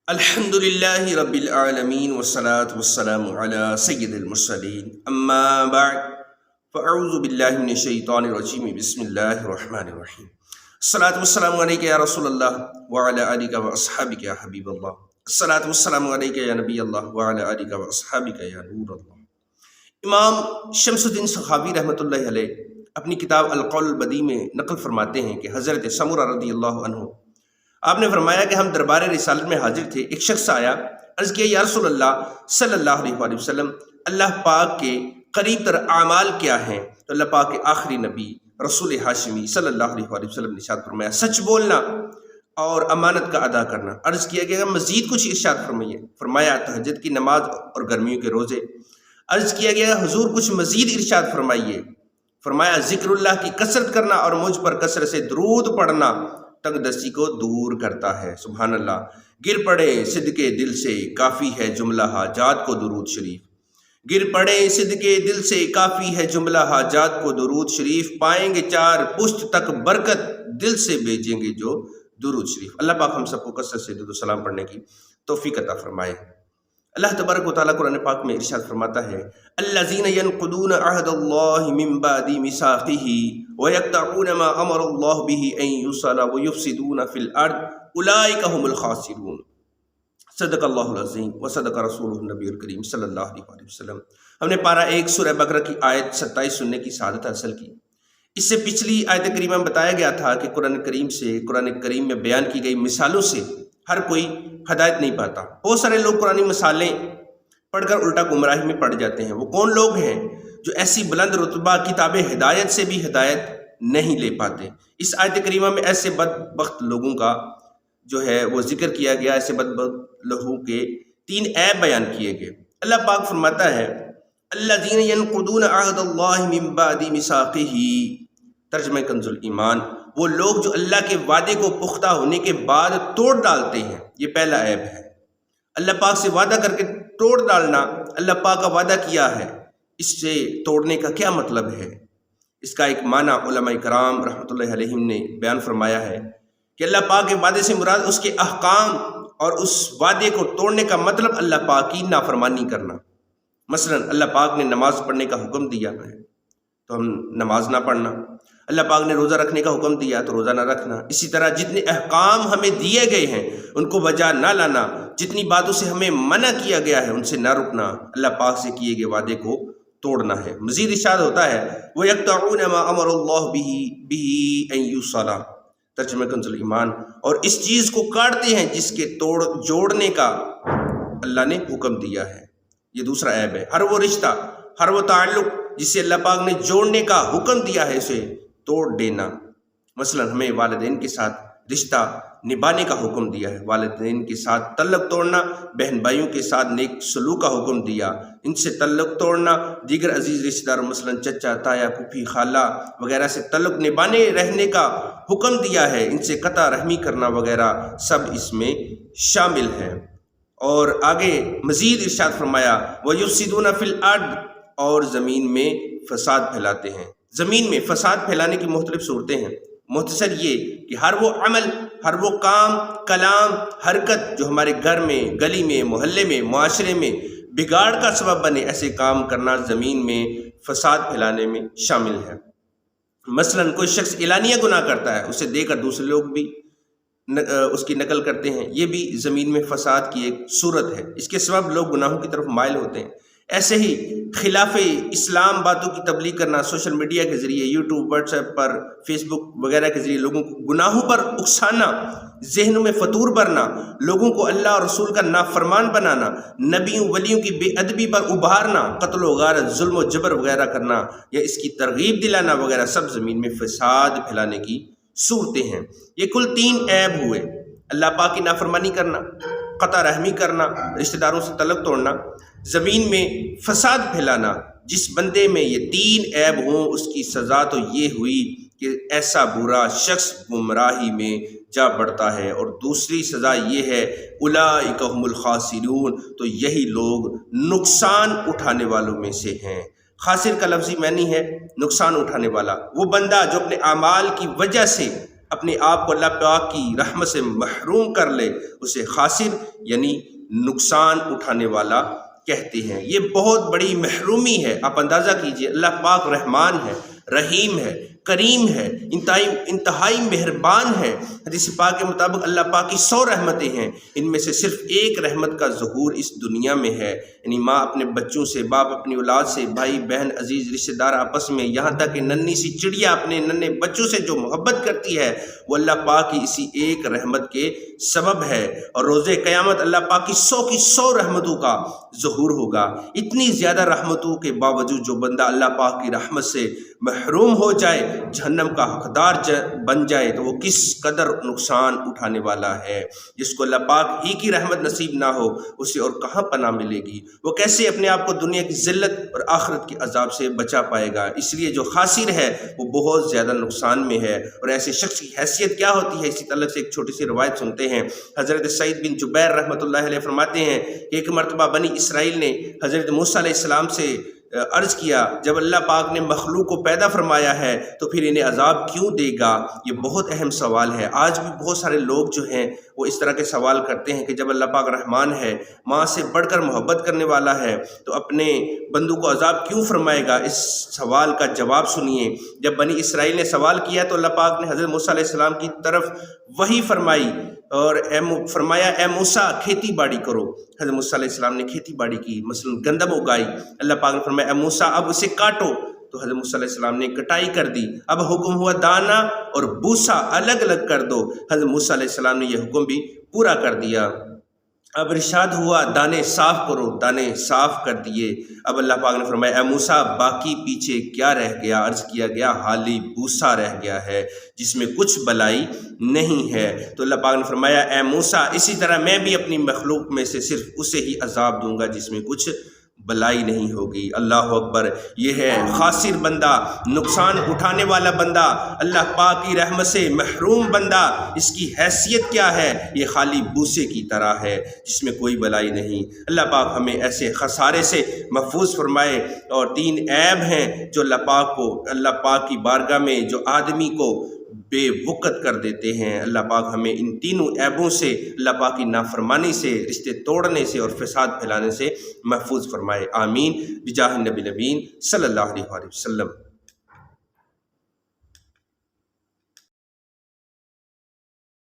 الحمد لله رب العالمين والصلاة والسلام على سيد المرسلين أما بعد فأعوذ بالله من الشيطان الرجيم بسم الله الرحمن الرحيم الصلاة والسلام عليك يا رسول الله وعلى آلك وأصحابك يا حبيب الله الصلاة والسلام عليك يا نبي الله وعلى آلك وأصحابك يا نور الله۔ امام شمس الدین سخاوی رحمۃ اللہ علیہ اپنی کتاب القول البدیع میں نقل فرماتے ہیں کہ حضرت سمرہ رضی اللہ عنہ آپ نے فرمایا کہ ہم دربار رسالت میں حاضر تھے، ایک شخص آیا، عرض کیا یا رسول اللہ صلی اللہ علیہ وآلہ وسلم، اللہ پاک کے قریب تر اعمال کیا ہیں؟ تو اللہ پاک کے آخری نبی رسول ہاشمی صلی اللہ علیہ وآلہ وسلم نے ارشاد فرمایا سچ بولنا اور امانت کا ادا کرنا۔ عرض کیا گیا مزید کچھ ارشاد فرمائیے، فرمایا تہجد کی نماز اور گرمیوں کے روزے۔ عرض کیا گیا حضور کچھ مزید ارشاد فرمائیے، فرمایا ذکر اللہ کی کثرت کرنا اور مجھ پر کثرت سے درود پڑھنا تنگ دستی کو دور کرتا ہے۔ سبحان اللہ۔ گر پڑے صدقے دل سے کافی ہے جملہ حاجات کو درود شریف، گر پڑے صدقے دل سے کافی ہے جملہ حاجات کو درود شریف، پائیں گے چار پشت تک برکت دل سے بھیجیں گے جو درود شریف۔ اللہ پاک ہم سب کو کثرت سے درود و سلام پڑھنے کی توفیق عطا فرمائے۔ اللہ تبارک و تعالیٰ قرآن پاک میں ارشاد فرماتا ہے الذین ینقضون عہد اللہ من بعد میثاقہ ویقطعون ما امر اللہ بہ ان یوصل ویفسدون فی الارض اولئک هم الخاسرون۔ صدق اللہ العظیم وصدق رسولہ النبی الکریم صلی اللہ علیہ وسلم۔ ہم نے پارہ 1 سورہ بقرہ کی آیت 27 سننے کی سعادت حاصل کی۔ اس سے پچھلی آیت کریمہ میں بتایا گیا تھا کہ قرآن کریم میں بیان کی گئی مثالوں سے ہر کوئی ہدایت نہیں پاتا۔ بہت سارے لوگ قرآنی مثالیں پڑھ کر الٹا گمراہی میں پڑ جاتے ہیں۔ وہ کون لوگ ہیں جو ایسی بلند رتبہ کتاب ہدایت سے بھی ہدایت نہیں لے پاتے؟ اس آیت کریمہ میں ایسے بدبخت لوگوں کا جو ہے وہ ذکر کیا گیا، ایسے بدبخت لوگوں کے 3 عیب بیان کیے گئے۔ اللہ پاک فرماتا ہے الذین ینقضون عہد اللہ من بعد میثاقہ، ترجمہ کنز الایمان، وہ لوگ جو اللہ کے وعدے کو پختہ ہونے کے بعد توڑ ڈالتے ہیں۔ یہ پہلا عیب ہے، اللہ پاک سے وعدہ کر کے توڑ ڈالنا۔ اللہ پاک کا وعدہ کیا ہے، اس سے توڑنے کا کیا مطلب ہے؟ اس کا ایک معنی علماء کرام رحمۃ اللہ علیہم نے بیان فرمایا ہے کہ اللہ پاک کے وعدے سے مراد اس کے احکام اور اس وعدے کو توڑنے کا مطلب اللہ پاک کی نافرمانی کرنا۔ مثلا اللہ پاک نے نماز پڑھنے کا حکم دیا ہے تو ہم نماز نہ پڑھنا، اللہ پاک نے روزہ رکھنے کا حکم دیا تو روزہ نہ رکھنا۔ اسی طرح جتنے احکام ہمیں دیے گئے ہیں ان کو بجا نہ لانا، جتنی باتوں سے ہمیں منع کیا گیا ہے ان سے نہ رکنا، اللہ پاک سے کیے گئے وعدے کو توڑنا ہے۔ مزید ارشاد ہوتا ہے وَيَقْطَعُونَ مَا أَمَرَ اللَّهُ بِهِ أَن يُوصَلَ، ترجمہ کنز الایمان، اور اس چیز کو کاٹتے ہیں جس کے جوڑنے کا اللہ نے حکم دیا ہے۔ یہ دوسرا عیب ہے، ہر وہ رشتہ، ہر وہ تعلق جسے اللہ پاک نے جوڑنے کا حکم دیا ہے اسے توڑ دینا۔ مثلا ہمیں والدین کے ساتھ رشتہ نبھانے کا حکم دیا ہے، والدین کے ساتھ تعلق توڑنا، بہن بھائیوں کے ساتھ نیک سلوک کا حکم دیا، ان سے تعلق توڑنا، دیگر عزیز رشتہ دار مثلا چچا، تایا، پھوپھی، خالہ وغیرہ سے تعلق نبھانے رہنے کا حکم دیا ہے، ان سے قطع رحمی کرنا وغیرہ سب اس میں شامل ہیں۔ اور آگے مزید ارشاد فرمایا وَيُفْسِدُونَ فِي الْأَرْضِ، اور زمین میں فساد پھیلاتے ہیں۔ زمین میں فساد پھیلانے کی مختلف صورتیں ہیں۔ مختصر یہ کہ ہر وہ عمل، ہر وہ کام، کلام، حرکت جو ہمارے گھر میں، گلی میں، محلے میں، معاشرے میں بگاڑ کا سبب بنے، ایسے کام کرنا زمین میں فساد پھیلانے میں شامل ہے۔ مثلا کوئی شخص اعلانیہ گناہ کرتا ہے، اسے دیکھ کر دوسرے لوگ بھی اس کی نقل کرتے ہیں، یہ بھی زمین میں فساد کی ایک صورت ہے۔ اس کے سبب لوگ گناہوں کی طرف مائل ہوتے ہیں۔ ایسے ہی خلاف اسلام باتوں کی تبلیغ کرنا، سوشل میڈیا کے ذریعے، یوٹیوب، واٹس ایپ پر، فیس بک وغیرہ کے ذریعے لوگوں کو گناہوں پر اکسانا، ذہنوں میں فطور بھرنا، لوگوں کو اللہ اور رسول کا نافرمان بنانا، نبیوں ولیوں کی بے ادبی پر ابھارنا، قتل و غارت، ظلم و جبر وغیرہ کرنا یا اس کی ترغیب دلانا وغیرہ سب زمین میں فساد پھیلانے کی صورتیں ہیں۔ یہ کل 3 عیب ہوئے، اللہ پاک کی نافرمانی کرنا، قطع رحمی کرنا، رشتہ داروں سے تعلق توڑنا، زمین میں فساد پھیلانا۔ جس بندے میں یہ 3 عیب ہوں اس کی سزا تو یہ ہوئی کہ ایسا برا شخص گمراہی میں جا بڑھتا ہے، اور دوسری سزا یہ ہے اولئک هم الخاسرون، تو یہی لوگ نقصان اٹھانے والوں میں سے ہیں۔ خاسر کا لفظی معنی ہے نقصان اٹھانے والا، وہ بندہ جو اپنے اعمال کی وجہ سے اپنے آپ کو اللہ پاک کی رحمت سے محروم کر لے اسے خاسر یعنی نقصان اٹھانے والا کہتے ہیں۔ یہ بہت بڑی محرومی ہے۔ آپ اندازہ کیجئے، اللہ پاک رحمان ہے، رحیم ہے، کریم ہے، انتہائی مہربان ہے۔ حدیث پاک کے مطابق اللہ پاک کی 100 رحمتیں ہیں، ان میں سے صرف ایک رحمت کا ظہور اس دنیا میں ہے، یعنی ماں اپنے بچوں سے، باپ اپنی اولاد سے، بھائی بہن عزیز رشتہ دار آپس میں، یہاں تک کہ ننھی سی چڑیا اپنے ننھے بچوں سے جو محبت کرتی ہے وہ اللہ پاک کی اسی ایک رحمت کے سبب ہے۔ اور روز قیامت اللہ پاک کی 100 رحمتوں کا ظہور ہوگا۔ اتنی زیادہ رحمتوں کے باوجود جو بندہ اللہ پاک کی رحمت سے محروم ہو جائے، جہنم کا حقدار بن جائے، تو وہ کس قدر نقصان اٹھانے والا ہے۔ جس کو اللہ پاک ہی کی رحمت نصیب نہ ہو اسے اور کہاں پناہ ملے گی، وہ کیسے اپنے آپ کو دنیا کی ذلت اور آخرت کے عذاب سے بچا پائے گا۔ اس لیے جو خاسر ہے وہ بہت زیادہ نقصان میں ہے۔ اور ایسے شخص کی حیثیت کیا ہوتی ہے، اسی تعلق سے ایک چھوٹی سی روایت سنتے ہیں۔ حضرت سعید بن جبیر رحمۃ اللہ علیہ فرماتے ہیں کہ ایک مرتبہ بنی اسرائیل نے حضرت موسیٰ علیہ السلام سے عرض کیا، جب اللہ پاک نے مخلوق کو پیدا فرمایا ہے تو پھر انہیں عذاب کیوں دے گا؟ یہ بہت اہم سوال ہے۔ آج بھی بہت سارے لوگ جو ہیں وہ اس طرح کے سوال کرتے ہیں کہ جب اللہ پاک رحمان ہے، ماں سے بڑھ کر محبت کرنے والا ہے، تو اپنے بندوں کو عذاب کیوں فرمائے گا؟ اس سوال کا جواب سنیے۔ جب بنی اسرائیل نے سوال کیا تو اللہ پاک نے حضرت موسیٰ علیہ السلام کی طرف وحی فرمائی اور فرمایا، اے موسیٰ کھیتی باڑی کرو۔ حضرت موسیٰ علیہ السلام نے کھیتی باڑی کی، مثلا گندم اگائی۔ اللہ پاک نے فرمایا، اے موسیٰ اب اسے کاٹو۔ تو حضرت موسیٰ علیہ السلام نے کٹائی کر دی۔ اب حکم ہوا دانا اور بوسا الگ الگ کر دو۔ حضرت موسیٰ علیہ السلام نے یہ حکم بھی پورا کر دیا۔ اب ارشاد ہوا دانے صاف کرو، دانے صاف کر دیے۔ اب اللہ پاک نے فرمایا، اے موسیٰ باقی پیچھے کیا رہ گیا؟ عرض کیا گیا حالی بوسا رہ گیا ہے جس میں کچھ بلائی نہیں ہے۔ تو اللہ پاک نے فرمایا، اے موسیٰ اسی طرح میں بھی اپنی مخلوق میں سے صرف اسے ہی عذاب دوں گا جس میں کچھ بلائی نہیں ہوگی۔ اللہ اکبر! یہ ہے خاسر بندہ، نقصان اٹھانے والا بندہ، اللہ پاک کی رحمت سے محروم بندہ۔ اس کی حیثیت کیا ہے؟ یہ خالی بوسے کی طرح ہے جس میں کوئی بلائی نہیں۔ اللہ پاک ہمیں ایسے خسارے سے محفوظ فرمائے۔ اور 3 عیب ہیں جو اللہ پاک کی بارگاہ میں جو آدمی کو بے وقت کر دیتے ہیں۔ اللہ پاک ہمیں ان تینوں عیبوں سے، اللہ پاک کی نافرمانی سے، رشتے توڑنے سے اور فساد پھیلانے سے محفوظ فرمائے۔ آمین بجاہ النبی الامین صلی اللہ علیہ وسلم۔